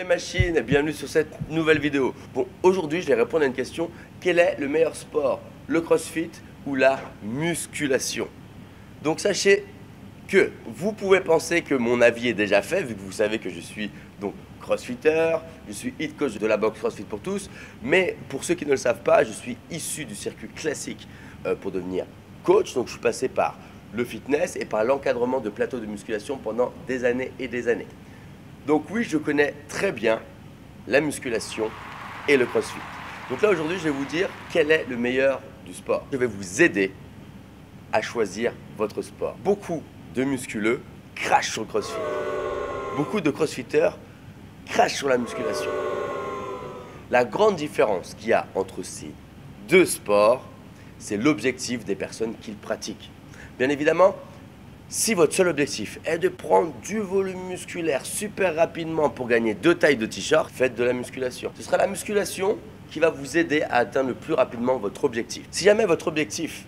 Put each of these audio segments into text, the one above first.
les machines et bienvenue sur cette nouvelle vidéo. Bon, aujourd'hui je vais répondre à une question. Quel est le meilleur sport? Le crossfit ou la musculation? Donc sachez que vous pouvez penser que mon avis est déjà fait, vu que vous savez que je suis donc crossfitter, je suis hit coach de la boxe CrossFit pour tous, mais pour ceux qui ne le savent pas, je suis issu du circuit classique pour devenir coach, donc je suis passé par le fitness et par l'encadrement de plateaux de musculation pendant des années et des années. Donc oui, je connais très bien la musculation et le crossfit. Donc là aujourd'hui, je vais vous dire quel est le meilleur du sport. Je vais vous aider à choisir votre sport. Beaucoup de musculeux crachent sur le crossfit. Beaucoup de crossfitters crachent sur la musculation. La grande différence qu'il y a entre ces deux sports, c'est l'objectif des personnes qui le pratiquent. Bien évidemment, si votre seul objectif est de prendre du volume musculaire super rapidement pour gagner 2 tailles de t-shirt, faites de la musculation. Ce sera la musculation qui va vous aider à atteindre le plus rapidement votre objectif. Si jamais votre objectif,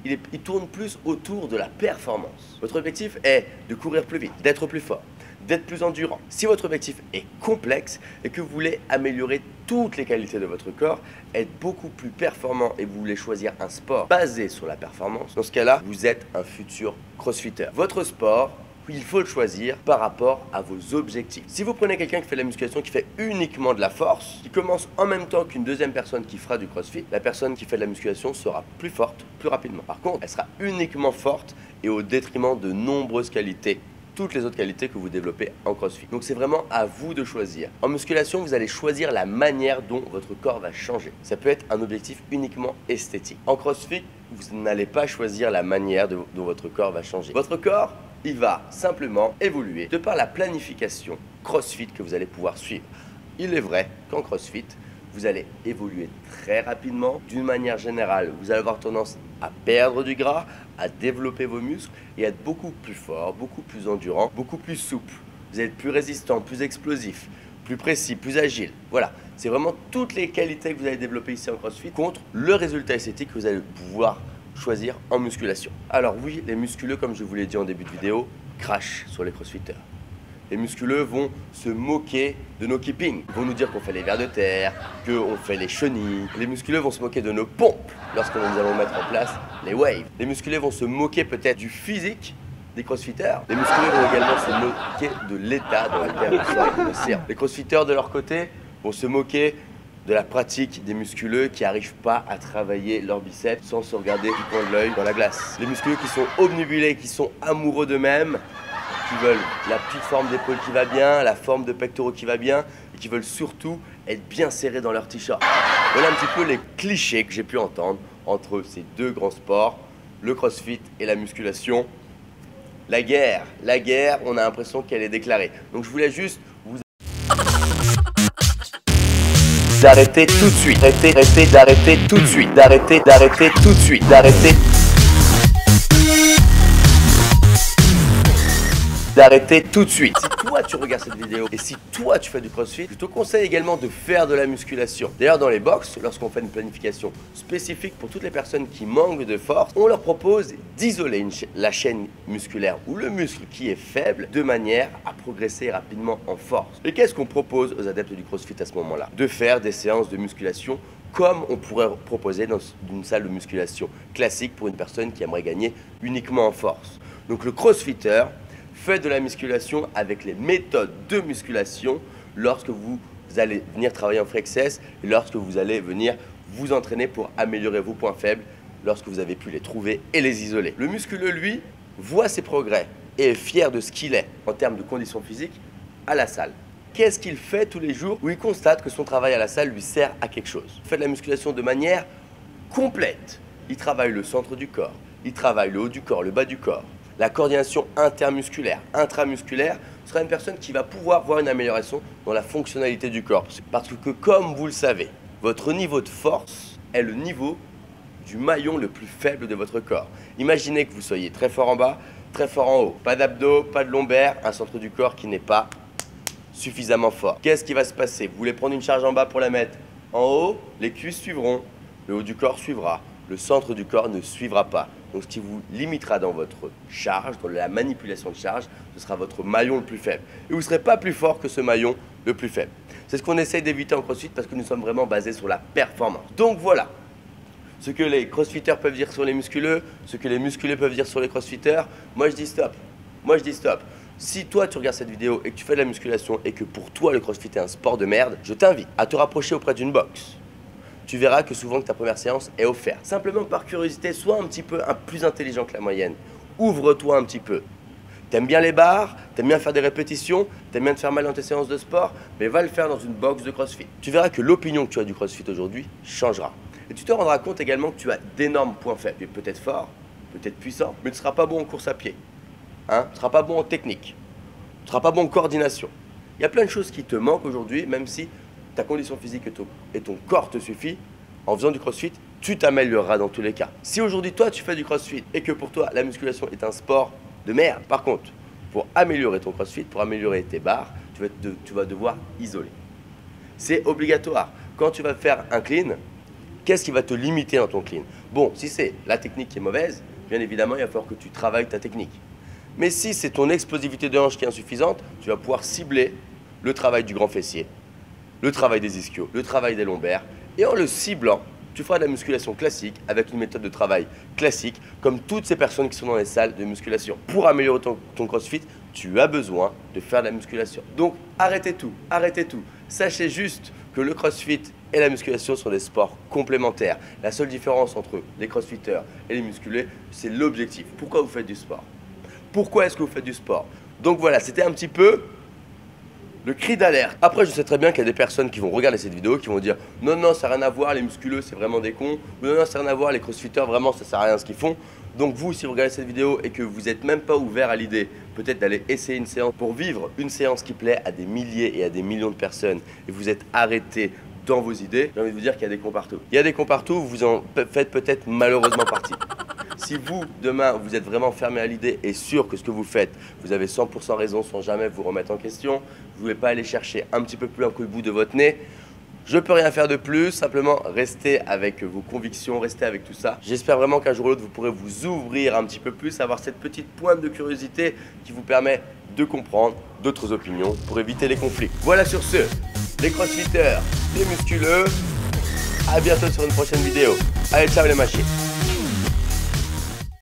il tourne plus autour de la performance, votre objectif est de courir plus vite, d'être plus fort, d'être plus endurant. Si votre objectif est complexe et que vous voulez améliorer toutes les qualités de votre corps, être beaucoup plus performant et vous voulez choisir un sport basé sur la performance, dans ce cas-là, vous êtes un futur crossfitter. Votre sport, il faut le choisir par rapport à vos objectifs. Si vous prenez quelqu'un qui fait de la musculation, qui fait uniquement de la force, qui commence en même temps qu'une deuxième personne qui fera du crossfit, la personne qui fait de la musculation sera plus forte, plus rapidement. Par contre, elle sera uniquement forte et au détriment de nombreuses qualités, toutes les autres qualités que vous développez en crossfit. Donc c'est vraiment à vous de choisir. En musculation, vous allez choisir la manière dont votre corps va changer. Ça peut être un objectif uniquement esthétique. En crossfit, vous n'allez pas choisir la manière dont votre corps va changer. Votre corps, il va simplement évoluer de par la planification crossfit que vous allez pouvoir suivre. Il est vrai qu'en crossfit, vous allez évoluer très rapidement. D'une manière générale, vous allez avoir tendance à perdre du gras, à développer vos muscles et à être beaucoup plus fort, beaucoup plus endurant, beaucoup plus souple. Vous allez être plus résistant, plus explosif, plus précis, plus agile. Voilà, c'est vraiment toutes les qualités que vous allez développer ici en CrossFit contre le résultat esthétique que vous allez pouvoir choisir en musculation. Alors oui, les musculeux, comme je vous l'ai dit en début de vidéo, crachent sur les crossfitters. Les musculeux vont se moquer de nos keepings. Ils vont nous dire qu'on fait les vers de terre, qu'on fait les chenilles. Les musculeux vont se moquer de nos pompes lorsque nous allons mettre en place les waves. Les musculeux vont se moquer peut-être du physique des crossfitters. Les musculeux vont également se moquer de l'état dans lequel on sert. Les crossfitters de leur côté vont se moquer de la pratique des musculeux qui n'arrivent pas à travailler leurs biceps sans se regarder du coin de l'œil dans la glace. Les musculeux qui sont obnubilés, qui sont amoureux d'eux-mêmes, qui veulent la petite forme d'épaule qui va bien, la forme de pectoraux qui va bien et qui veulent surtout être bien serrés dans leur t-shirt. Voilà un petit peu les clichés que j'ai pu entendre entre ces deux grands sports, le crossfit et la musculation. La guerre, on a l'impression qu'elle est déclarée. Donc je voulais juste vous d'arrêter tout de suite, d'arrêter tout de suite, d'arrêter tout de suite, d'arrêter tout de suite. Si toi tu regardes cette vidéo et si toi tu fais du crossfit, je te conseille également de faire de la musculation. D'ailleurs dans les box, lorsqu'on fait une planification spécifique pour toutes les personnes qui manquent de force, on leur propose d'isoler la chaîne musculaire ou le muscle qui est faible de manière à progresser rapidement en force. Et qu'est-ce qu'on propose aux adeptes du crossfit à ce moment-là? De faire des séances de musculation comme on pourrait proposer dans une salle de musculation classique pour une personne qui aimerait gagner uniquement en force. Donc le crossfitter faites de la musculation avec les méthodes de musculation lorsque vous allez venir travailler en free access et lorsque vous allez venir vous entraîner pour améliorer vos points faibles lorsque vous avez pu les trouver et les isoler. Le musculeux, lui, voit ses progrès et est fier de ce qu'il est en termes de conditions physiques à la salle. Qu'est-ce qu'il fait tous les jours où il constate que son travail à la salle lui sert à quelque chose? Il fait de la musculation de manière complète. Il travaille le centre du corps, il travaille le haut du corps, le bas du corps. La coordination intermusculaire, intramusculaire, sera une personne qui va pouvoir voir une amélioration dans la fonctionnalité du corps. Parce que comme vous le savez, votre niveau de force est le niveau du maillon le plus faible de votre corps. Imaginez que vous soyez très fort en bas, très fort en haut. Pas d'abdos, pas de lombaire, un centre du corps qui n'est pas suffisamment fort. Qu'est-ce qui va se passer? Vous voulez prendre une charge en bas pour la mettre en haut, les cuisses suivront, le haut du corps suivra, le centre du corps ne suivra pas. Donc ce qui vous limitera dans votre charge, dans la manipulation de charge, ce sera votre maillon le plus faible. Et vous ne serez pas plus fort que ce maillon le plus faible. C'est ce qu'on essaye d'éviter en CrossFit parce que nous sommes vraiment basés sur la performance. Donc voilà, ce que les crossfitters peuvent dire sur les musculeux, ce que les musculeux peuvent dire sur les crossfitters, moi je dis stop. Moi je dis stop. Si toi tu regardes cette vidéo et que tu fais de la musculation et que pour toi le CrossFit est un sport de merde, je t'invite à te rapprocher auprès d'une box. Tu verras que souvent que ta première séance est offerte. Simplement par curiosité, sois un petit peu plus intelligent que la moyenne. Ouvre-toi un petit peu. T'aimes bien les barres, t'aimes bien faire des répétitions, t'aimes bien te faire mal dans tes séances de sport, mais va le faire dans une box de CrossFit. Tu verras que l'opinion que tu as du CrossFit aujourd'hui changera. Et tu te rendras compte également que tu as d'énormes points faibles. Tu es peut-être fort, peut-être puissant, mais tu ne seras pas bon en course à pied. Tu ne seras pas bon en technique. Tu ne seras pas bon en coordination. Il y a plein de choses qui te manquent aujourd'hui, même si ta condition physique et ton corps te suffit. En faisant du CrossFit, tu t'amélioreras dans tous les cas. Si aujourd'hui, toi, tu fais du CrossFit et que pour toi, la musculation est un sport de merde, par contre, pour améliorer ton CrossFit, pour améliorer tes barres, tu vas devoir isoler. C'est obligatoire. Quand tu vas faire un clean, qu'est-ce qui va te limiter dans ton clean? Bon, si c'est la technique qui est mauvaise, bien évidemment, il va falloir que tu travailles ta technique. Mais si c'est ton explosivité de hanche qui est insuffisante, tu vas pouvoir cibler le travail du grand fessier, le travail des ischios, le travail des lombaires. Et en le ciblant, tu feras de la musculation classique avec une méthode de travail classique, comme toutes ces personnes qui sont dans les salles de musculation. Pour améliorer ton CrossFit, tu as besoin de faire de la musculation. Donc arrêtez tout, arrêtez tout. Sachez juste que le CrossFit et la musculation sont des sports complémentaires. La seule différence entre les crossfitters et les musculés, c'est l'objectif. Pourquoi vous faites du sport? Pourquoi est-ce que vous faites du sport? Donc voilà, c'était un petit peu le cri d'alerte. Après, je sais très bien qu'il y a des personnes qui vont regarder cette vidéo, qui vont dire non, non, ça n'a rien à voir, les musculeux, c'est vraiment des cons. Ou non, non, ça n'a rien à voir, les crossfitters, vraiment, ça sert à rien ce qu'ils font. Donc vous, si vous regardez cette vidéo et que vous n'êtes même pas ouvert à l'idée peut-être d'aller essayer une séance pour vivre une séance qui plaît à des milliers et à des millions de personnes et vous êtes arrêté dans vos idées, j'ai envie de vous dire qu'il y a des cons partout. Il y a des cons partout, vous en faites peut-être malheureusement partie. Si vous, demain, vous êtes vraiment fermé à l'idée et sûr que ce que vous faites, vous avez 100% raison sans jamais vous remettre en question, vous ne voulez pas aller chercher un petit peu plus un coup de bout de votre nez, je ne peux rien faire de plus, simplement restez avec vos convictions, restez avec tout ça. J'espère vraiment qu'un jour ou l'autre, vous pourrez vous ouvrir un petit peu plus, avoir cette petite pointe de curiosité qui vous permet de comprendre d'autres opinions pour éviter les conflits. Voilà sur ce, les crossfitters, les musculeux, à bientôt sur une prochaine vidéo. Allez, ciao les machines.